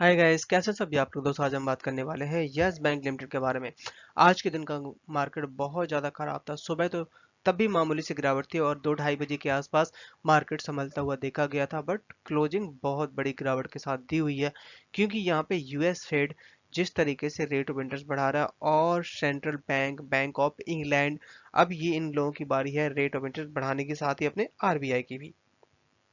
Hi guys, कैसे सब आप लोग। दोस्तों आज हम बात करने वाले हैं यस बैंक लिमिटेड के बारे में। आज के दिन का मार्केट बहुत ज़्यादा खराब था। सुबह तो तब भी मामूली सी गिरावट थी और 2-2:30 बजे के आसपास मार्केट संभलता हुआ देखा गया था, बट क्लोजिंग बहुत बड़ी गिरावट के साथ दी हुई है, क्योंकि यहाँ पे यूएस फेड जिस तरीके से रेट ऑफ इंटरेस्ट बढ़ा रहा है और central bank, bank of England, अब ये इन लोगों की बारी है रेट ऑफ इंटरेस्ट बढ़ाने के साथ ही अपने आरबीआई की भी।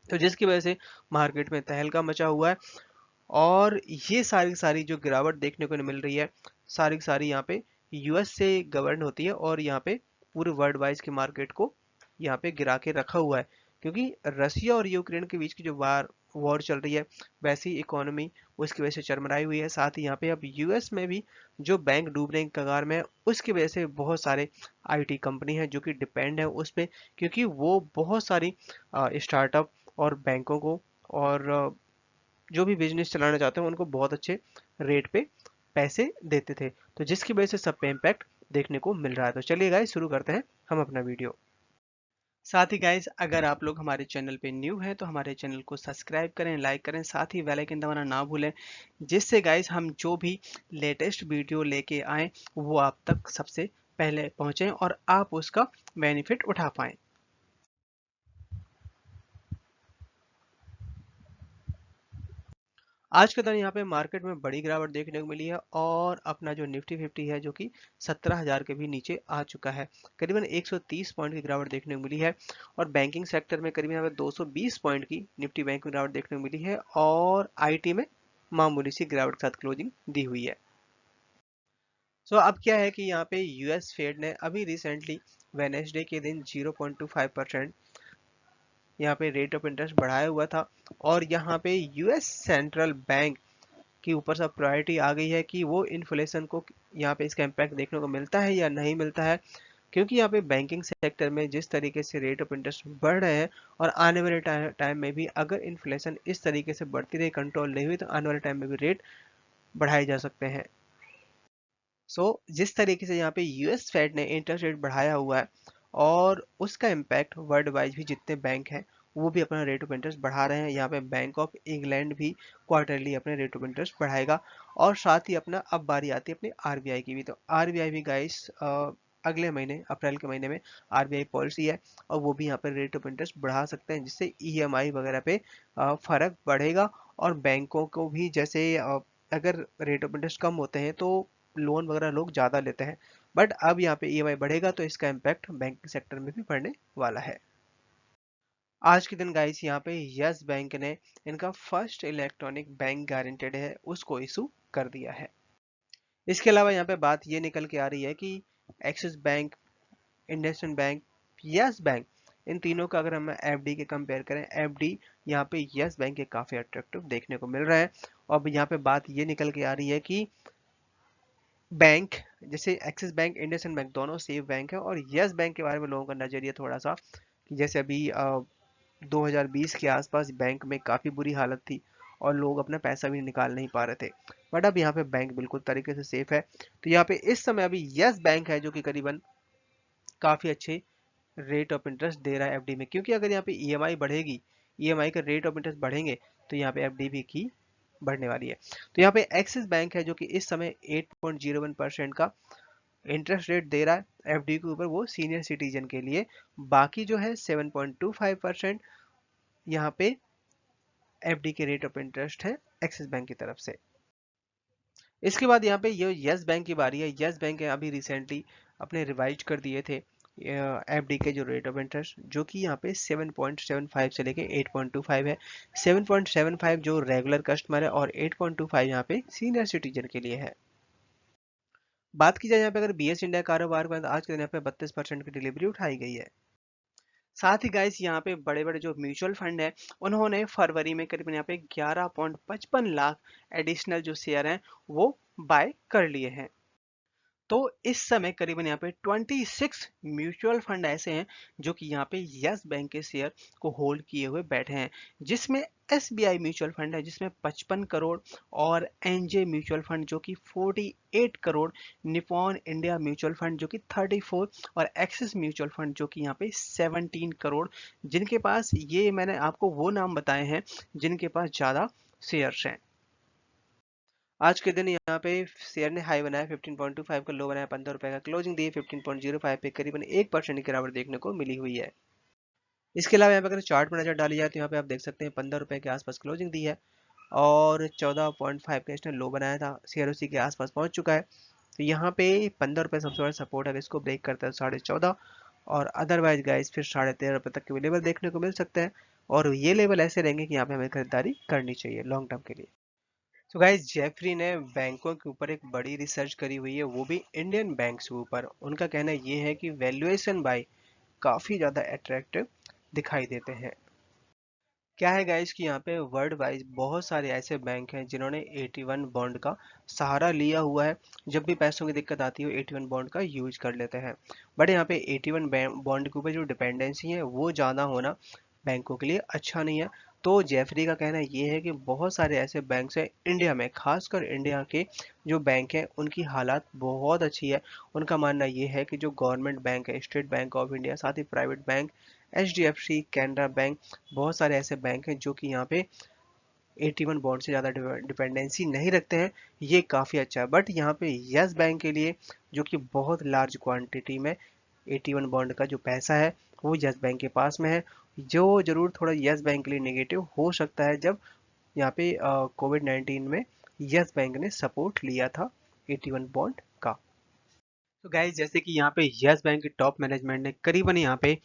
तो जिसकी वजह से मार्केट में तहलका मचा हुआ है और ये सारी सारी जो गिरावट देखने को मिल रही है, सारी की सारी यहाँ पे यूएस से गवर्न होती है और यहाँ पे पूरे वर्ल्ड वाइज के मार्केट को यहाँ पे गिरा के रखा हुआ है, क्योंकि रसिया और यूक्रेन के बीच की जो वॉर चल रही है, वैसी इकोनॉमी उसकी वजह से चरमराई हुई है। साथ ही यहाँ पे अब यूएस में भी जो बैंक डूबने की कगार में है, उसकी वजह से बहुत सारे आईटी कंपनी हैं जो कि डिपेंड है उस पे, क्योंकि वो बहुत सारी स्टार्टअप और बैंकों को और जो भी बिजनेस चलाना चाहते हैं उनको बहुत अच्छे रेट पे पैसे देते थे। तो जिसकी वजह से सब पे इम्पैक्ट देखने को मिल रहा है। तो चलिए गाइस शुरू करते हैं हम अपना वीडियो। साथ ही गाइस, अगर आप लोग हमारे चैनल पे न्यू हैं तो हमारे चैनल को सब्सक्राइब करें, लाइक करें, साथ ही बेल आइकन दबाना ना भूलें, जिससे गाइस हम जो भी लेटेस्ट वीडियो लेके आए वो आप तक सबसे पहले पहुंचे और आप उसका बेनिफिट उठा पाएं। आज के दिन यहाँ पे मार्केट में बड़ी गिरावट देखने को मिली है और अपना जो निफ्टी 50 है जो कि 17,000 के भी नीचे आ चुका है। करीबन 130 पॉइंट की गिरावट देखने को मिली है और बैंकिंग सेक्टर में करीबन यहाँ पे 220 पॉइंट की निफ्टी बैंक में गिरावट देखने को मिली है और आईटी में मामूली सी गिरावट के साथ क्लोजिंग दी हुई है। सो अब क्या है कि यहाँ पे यूएस फेड ने अभी रिसेंटली वेनेसडे के दिन 0.25% यहाँ पे रेट ऑफ इंटरेस्ट बढ़ाया हुआ था और यहाँ पे यूएस सेंट्रल बैंक कि ऊपर सब प्रायोरिटी आ गई है कि वो इन्फ्लेशन को यहाँ पे इसका इम्पैक्ट देखने को मिलता है या नहीं मिलता है, क्योंकि यहाँ पे बैंकिंग सेक्टर में जिस तरीके से रेट ऑफ इंटरेस्ट बढ़ रहे हैं और आने वाले टाइम में भी अगर इन्फ्लेशन इस तरीके से बढ़ती रही, कंट्रोल नहीं हुई, तो आने वाले टाइम में भी रेट बढ़ाए जा सकते हैं। जिस तरीके से यहाँ पे यूएस फेड ने इंटरेस्ट रेट बढ़ाया हुआ है और उसका इम्पैक्ट वर्ल्ड वाइज भी जितने बैंक हैं वो भी अपना रेट ऑफ इंटरेस्ट बढ़ा रहे हैं। यहाँ पे बैंक ऑफ इंग्लैंड भी क्वार्टरली अपने रेट ऑफ इंटरेस्ट बढ़ाएगा और साथ ही अपना अब बारी आती है अपनी आरबीआई की भी। तो आरबीआई भी गाइस अगले महीने अप्रैल के महीने में आरबीआई पॉलिसी है और वो भी यहाँ पर रेट ऑफ इंटरेस्ट बढ़ा सकते हैं, जिससे ईएमआई वगैरह पे फर्क बढ़ेगा और बैंकों को भी जैसे अगर रेट ऑफ इंटरेस्ट कम होते हैं तो लोन वगैरह लोग ज़्यादा लेते हैं, बट अब यहाँ पे ईएमआई बढ़ेगा तो इसका इम्पैक्ट बैंकिंग सेक्टर में भी पड़ने वाला है। आज के दिन गाइस यहाँ पे यस बैंक ने इनका फर्स्ट इलेक्ट्रॉनिक बैंक गारंटेड है उसको इशू कर दिया है। इसके अलावा यहाँ पे बात ये निकल के आ रही है कि Axis bank, IndusInd bank, yes bank, इन तीनों का अगर हम एफडी के कंपेयर करें, एफडी यहाँ पे यस बैंक के काफ़ी अट्रैक्टिव देखने को मिल रहा है। और यहाँ पे बात ये निकल के आ रही है कि बैंक जैसे एक्सिस बैंक, इंडसइंड बैंक दोनों सेफ बैंक है और यस बैंक के बारे में लोगों का नजरिया थोड़ा सा कि जैसे अभी 2020 के आसपास बैंक में काफी बुरी हालत थी और लोग अपना पैसा भी निकाल नहीं पा रहे थे, बट अब यहाँ पे बैंक बिल्कुल तरीके से सेफ है। तो यहाँ पे इस समय अभी यस बैंक है जो कि करीबन काफी अच्छे रेट ऑफ इंटरेस्ट दे रहा है एफडी में, क्योंकि अगर यहाँ पे ईएमआई बढ़ेगी, ईएमआई का रेट ऑफ इंटरेस्ट बढ़ेंगे, तो यहाँ पे एफडी भी की बढ़ने वाली है। तो यहाँ पे एक्सिस बैंक है जो कि इस समय 8.01% का इंटरेस्ट रेट दे रहा है एफडी के ऊपर, वो सीनियर सिटीजन के लिए। बाकी जो है 7.25% यहाँ पे एफडी के रेट ऑफ इंटरेस्ट है एक्सिस बैंक की तरफ से। इसके बाद यहाँ पे ये यस बैंक की बारी है। यस बैंक है अभी रिसेंटली अपने रिवाइज कर दिए थे एफडी के जो रेट ऑफ इंटरेस्ट, जो कि यहाँ पे 7.75 से लेके 8.25 है। 7.75 जो रेगुलर कस्टमर है और 8.25 यहाँ पे सीनियर सिटीजन के लिए है। बात की जाए यहाँ पे अगर बीएस इंडिया कारोबार में, तो आज के दिन यहाँ पे 32% की डिलीवरी उठाई गई है। साथ ही गाइस यहाँ पे बड़े बड़े जो म्यूचुअल फंड है उन्होंने फरवरी में करीबन यहाँ पे 11.55 लाख एडिशनल जो शेयर हैं वो बाय कर लिए हैं। तो इस समय करीबन यहाँ पे 26 म्यूचुअल फंड ऐसे हैं जो कि यहाँ पे यस बैंक के शेयर को होल्ड किए हुए बैठे हैं, जिसमें एसबीआई म्यूचुअल फंड है जिसमें 55 करोड़ और एनजे म्यूचुअल फंड जो कि 48 crore, Nippon India mutual fund जो कि 34 और एक्सिस म्यूचुअल फंड जो कि यहाँ पे 17 करोड़, जिनके पास, ये मैंने आपको वो नाम बताए हैं जिनके पास ज़्यादा शेयर्स हैं। आज के दिन यहाँ पे शेयर ने हाई बनाया 15.25 का, लो बनाया 15 रुपए का, क्लोजिंग दी 15.05 पे, करीबन 1% की गिरावट देखने को मिली हुई है। इसके अलावा यहाँ पे अगर चार्ट में नजर डाली जाए तो यहाँ पे आप देख सकते हैं 15 रुपए के आसपास क्लोजिंग दी है और 14.5 का इसने लो बनाया था, शेयर उसी के आसपास पहुंच चुका है। तो यहाँ पे 15 रुपए सबसे बड़ा सपोर्ट है, अगर इसको ब्रेक करता है 14.5 और अदरवाइज गाइस फिर 13.5 रुपए तक के भी लेवल देखने को मिल सकते हैं और ये लेवल ऐसे रहेंगे कि यहाँ पे हमें खरीदारी करनी चाहिए लॉन्ग टर्म के लिए। तो गाइस जेफरी ने बैंकों के ऊपर एक बड़ी रिसर्च करी हुई है, वो भी इंडियन बैंक्स के ऊपर। उनका कहना ये है कि वैल्यूएशन बाय काफी ज्यादा अट्रैक्टिव दिखाई देते हैं। क्या है गाइस कि यहाँ पे वर्ल्ड वाइज बहुत सारे ऐसे बैंक हैं जिन्होंने 81 बॉन्ड का सहारा लिया हुआ है। जब भी पैसों की दिक्कत आती है 81 बॉन्ड का यूज कर लेते हैं। बट यहाँ पे 81 बॉन्ड के ऊपर जो डिपेंडेंसी है वो ज़्यादा होना बैंकों के लिए अच्छा नहीं है। तो जेफरी का कहना ये है कि बहुत सारे ऐसे बैंक हैं इंडिया में, खासकर इंडिया के जो बैंक हैं उनकी हालात बहुत अच्छी है। उनका मानना ये है कि जो गवर्नमेंट बैंक है, स्टेट बैंक ऑफ इंडिया, साथ ही private bank, HDFC, Canara bank, बहुत सारे ऐसे बैंक हैं जो कि यहाँ पे 81 बॉन्ड से ज़्यादा डिपेंडेंसी नहीं रखते हैं। ये काफ़ी अच्छा है। बट यहाँ पे यस बैंक के लिए जो कि बहुत लार्ज क्वांटिटी में 81 बॉन्ड का जो पैसा है वो यस बैंक के पास में है, जो जरूर थोड़ा यस बैंक के लिए नेगेटिव हो सकता है जब यहाँ पे कोविड-19 में यस बैंक ने सपोर्ट लिया था 81 बॉन्ड का। तो गाइज जैसे कि यहाँ पे यस बैंक के टॉप मैनेजमेंट ने करीबन यहाँ पे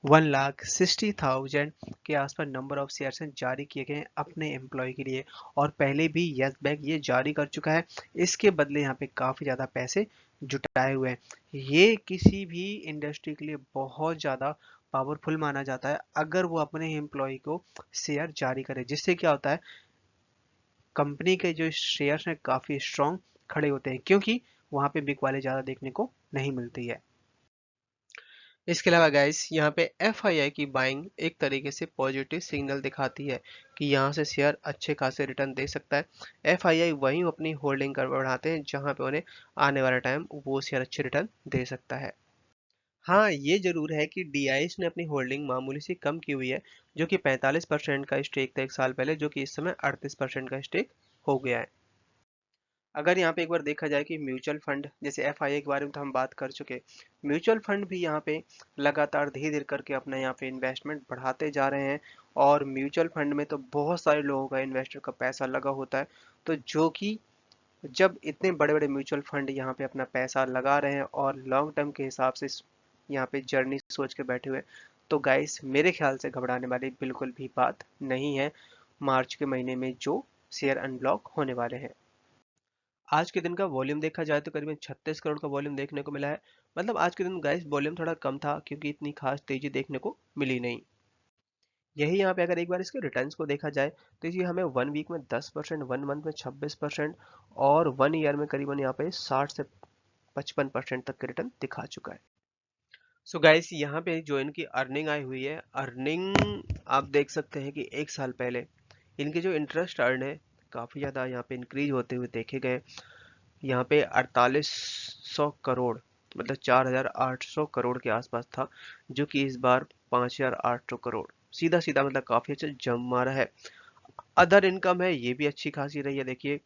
1,60,000 के आसपास नंबर ऑफ शेयर्स जारी किए गए हैं अपने एम्प्लॉय के लिए और पहले भी यस बैंक ये जारी कर चुका है। इसके बदले यहाँ पे काफ़ी ज़्यादा पैसे जुटाए हुए हैं। ये किसी भी इंडस्ट्री के लिए बहुत ज़्यादा पावरफुल माना जाता है अगर वो अपने एम्प्लॉय को शेयर जारी करे, जिससे क्या होता है कंपनी के जो शेयर्स हैं काफ़ी स्ट्रॉन्ग खड़े होते हैं, क्योंकि वहाँ पे बिग वाले ज़्यादा देखने को नहीं मिलती है। इसके अलावा गाइस यहाँ पे एफआईआई की बाइंग एक तरीके से पॉजिटिव सिग्नल दिखाती है कि यहाँ से शेयर अच्छे खासे रिटर्न दे सकता है। एफआईआई वहीं अपनी होल्डिंग कर बढ़ाते हैं जहाँ पे उन्हें आने वाला टाइम वो शेयर अच्छे रिटर्न दे सकता है। हाँ, ये जरूर है कि डीआईएस ने अपनी होल्डिंग मामूली सी कम की हुई है, जो कि 45% का स्टेक था एक साल पहले, जो कि इस समय 38% का स्टेक हो गया है। अगर यहाँ पे एक बार देखा जाए कि म्यूचुअल फंड, जैसे एफआईआई के बारे में तो हम बात कर चुके, म्यूचुअल फंड भी यहाँ पे लगातार धीरे धीरे करके अपना यहाँ पे इन्वेस्टमेंट बढ़ाते जा रहे हैं और म्यूचुअल फंड में तो बहुत सारे लोगों का, इन्वेस्टर का पैसा लगा होता है। तो जो कि जब इतने बड़े बड़े म्यूचुअल फंड यहाँ पे अपना पैसा लगा रहे हैं और लॉन्ग टर्म के हिसाब से यहाँ पे जर्नी सोच के बैठे हुए, तो गाइस मेरे ख्याल से घबराने वाली बिल्कुल भी बात नहीं है मार्च के महीने में जो शेयर अनब्लॉक होने वाले हैं। आज के दिन का वॉल्यूम देखा जाए तो करीबन 36 करोड़ का वॉल्यूम देखने को मिला है। मतलब आज के दिन गाइस वॉल्यूम थोड़ा कम था क्योंकि इतनी खास तेजी देखने को मिली नहीं। यही यहाँ पे अगर एक बार इसके रिटर्न्स को देखा जाए तो ये हमें 1 वीक में 10%, 1 मंथ में 26% और 1 ईयर में करीबन यहाँ पे 60 से 55% तक के रिटर्न दिखा चुका है। सो गाइस यहाँ पे जो इनकी अर्निंग आई हुई है, अर्निंग आप देख सकते हैं कि एक साल पहले इनके जो इंटरेस्ट अर्न है काफ़ी ज़्यादा यहाँ पे इंक्रीज होते हुए देखे गए। यहाँ पे 4800 करोड़, मतलब 4800 करोड़ के आसपास था, जो कि इस बार 5800 करोड़, सीधा सीधा मतलब काफी अच्छा जंप मारा है। अदर इनकम है ये भी अच्छी खासी रही है, देखिए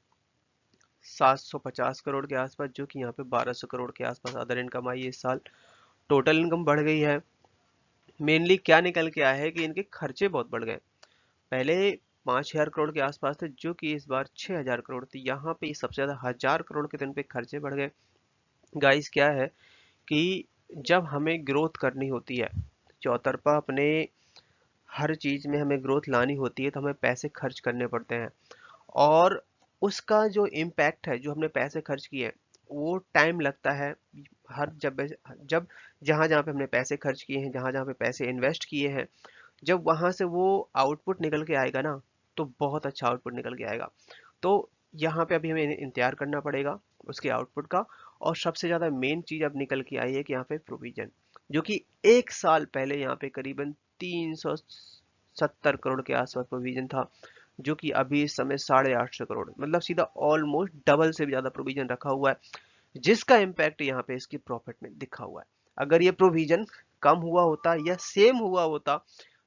750 करोड़ के आसपास, जो कि यहाँ पे 1200 करोड़ के आसपास अदर इनकम आई है इस साल। टोटल इनकम बढ़ गई है। मेनली क्या निकल के आया है कि इनके खर्चे बहुत बढ़ गए। पहले 5000 करोड़ के आसपास थे, जो कि इस बार 6000 करोड़ थे। यहाँ पे सबसे ज्यादा 1000 करोड़ के दिन पे खर्चे बढ़ गए। गाइस क्या है कि जब हमें ग्रोथ करनी होती है चौतरफा, अपने हर चीज में हमें ग्रोथ लानी होती है तो हमें पैसे खर्च करने पड़ते हैं और उसका जो इम्पैक्ट है, जो हमने पैसे खर्च किए वो टाइम लगता है। हर जब जब जहां जहां पे हमने पैसे खर्च किए हैं, जहां जहां पे पैसे इन्वेस्ट किए हैं, जब वहां से वो आउटपुट निकल के आएगा ना, तो बहुत अच्छा आउटपुट निकल के आएगा। तो यहाँ पे अभी हमें इंतजार करना पड़ेगा उसके आउटपुट का। और सबसे ज्यादा मेन चीज अब निकल के आई है कि यहाँ पे प्रोविजन, जो कि एक साल पहले यहाँ पे करीबन 370 करोड़ के आसपास प्रोविजन था, जो कि अभी इस समय 850 करोड़, मतलब सीधा ऑलमोस्ट डबल से भी ज्यादा प्रोविजन रखा हुआ है, जिसका इम्पैक्ट यहाँ पे इसकी प्रॉफिट में दिखा हुआ है। अगर ये प्रोविजन कम हुआ होता या सेम हुआ होता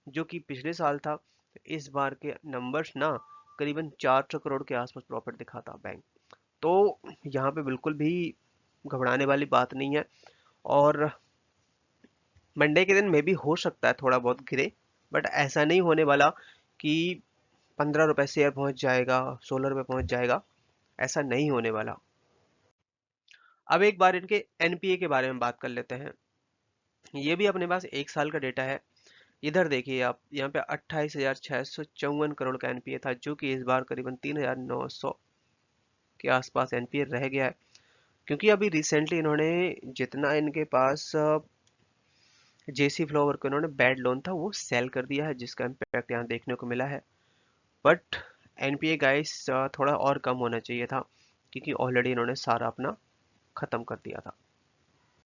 जो कि पिछले साल था, तो इस बार के नंबर्स ना करीबन 400 करोड़ के आसपास प्रॉफिट दिखाता बैंक। तो यहाँ पे बिल्कुल भी घबराने वाली बात नहीं है। और मंडे के दिन में भी हो सकता है थोड़ा बहुत गिरे, बट ऐसा नहीं होने वाला कि 15 रुपए शेयर पहुंच जाएगा, 16 रुपए पहुंच जाएगा, ऐसा नहीं होने वाला। अब एक बार इनके एनपीए के बारे में बात कर लेते हैं। ये भी अपने पास 1 साल का डेटा है। इधर देखिए आप, यहाँ पे 28,654 करोड़ का एनपीए था, जो कि इस बार करीबन 3,900 के आसपास एनपीए रह गया है। क्योंकि अभी रिसेंटली इन्होंने जितना इनके पास जेसी फ्लावर को इन्होंने बैड लोन था वो सेल कर दिया है, जिसका इम्पैक्ट यहाँ देखने को मिला है। बट एनपीए गाइस थोड़ा और कम होना चाहिए था, क्योंकि ऑलरेडी इन्होंने सारा अपना खत्म कर दिया था।